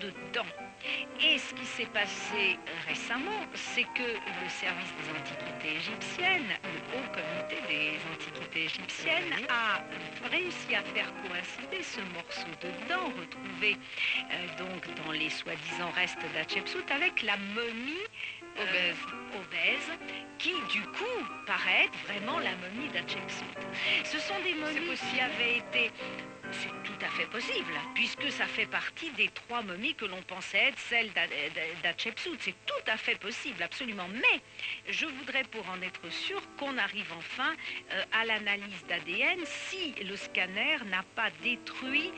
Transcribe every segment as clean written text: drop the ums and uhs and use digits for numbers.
de dents. Et ce qui s'est passé récemment, c'est que le service des antiquités égyptiennes, le Haut Comité des antiquités égyptiennes, a réussi à faire coïncider ce morceau de dent retrouvé donc dans les soi-disant restes d'Hatchepsout avec la momie obèse, qui du coup paraît être vraiment la momie d'Hatchepsout. Ce sont des momies qui avaient été... C'est tout à fait possible, puisque ça fait partie des 3 momies que l'on pensait être celles d'Hatchepsout. C'est tout à fait possible, absolument. Mais je voudrais, pour en être sûr, qu'on arrive enfin à l'analyse d'ADN si le scanner n'a pas détruit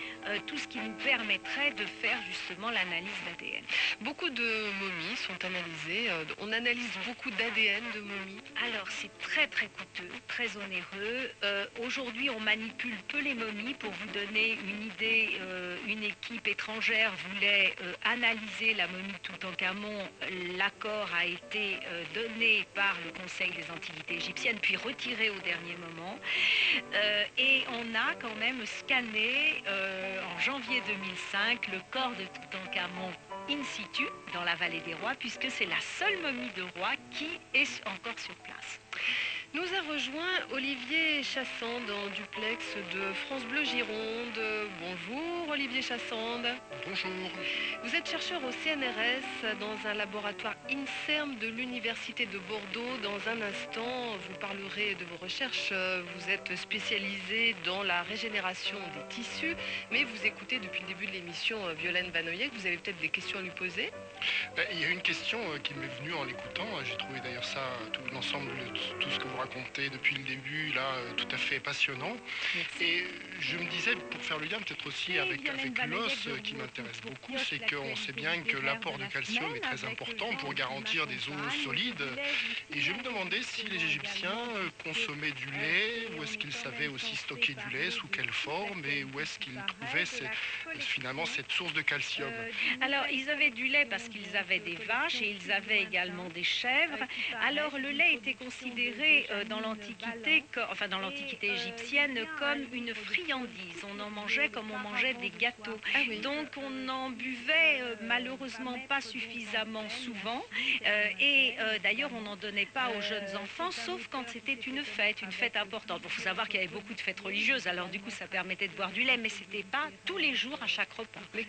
tout ce qui nous permettrait de faire justement l'analyse d'ADN. Beaucoup de momies sont analysées. On analyse beaucoup d'ADN de momies. Alors, c'est très très coûteux, très onéreux. Aujourd'hui, on manipule peu les momies. Pour vous donner une idée, une équipe étrangère voulait analyser la momie Toutankhamon. L'accord a été donné par le Conseil des Antiquités égyptiennes, puis retiré au dernier moment. Et on a quand même scanné en janvier 2005 le corps de Toutankhamon in situ dans la vallée des rois, puisque c'est la seule momie de roi qui est encore sur place. Nous a rejoint Olivier Chassande en duplex de France Bleu Gironde. Bonjour Olivier Chassande. Bonjour. Vous êtes chercheur au CNRS dans un laboratoire INSERM de l'Université de Bordeaux. Dans un instant, vous parlerez de vos recherches. Vous êtes spécialisé dans la régénération des tissus, mais vous écoutez depuis le début de l'émission Violaine Vanoyek. Vous avez peut-être des questions à lui poser? Il y a une question qui m'est venue en l'écoutant. J'ai trouvé d'ailleurs ça, tout l'ensemble, tout ce que vous racontez depuis le début, là, tout à fait passionnant. Merci. Et je me disais, pour faire le lien peut-être aussi avec l'os qui m'intéresse beaucoup, c'est qu'on sait bien que l'apport de calcium est très important pour garantir des os solides. Et je me demandais si les Égyptiens consommaient du lait, ou est-ce qu'ils savaient aussi stocker du lait, sous quelle forme, et où est-ce qu'ils trouvaient finalement cette source de calcium. Alors, ils avaient du lait parce qu'ils avaient des vaches et ils avaient également des chèvres. Alors, le lait était considéré dans l'Antiquité, enfin dans l'Antiquité égyptienne, comme une friandise. On en mangeait comme on mangeait des gâteaux. Donc, on n'en buvait malheureusement pas suffisamment souvent. Et d'ailleurs, on n'en donnait pas aux jeunes enfants, sauf quand c'était une fête importante. Il faut savoir qu'il y avait beaucoup de fêtes religieuses. Alors, du coup, ça permettait de boire du lait, mais c'était pas tous les jours à chaque repas. Mais que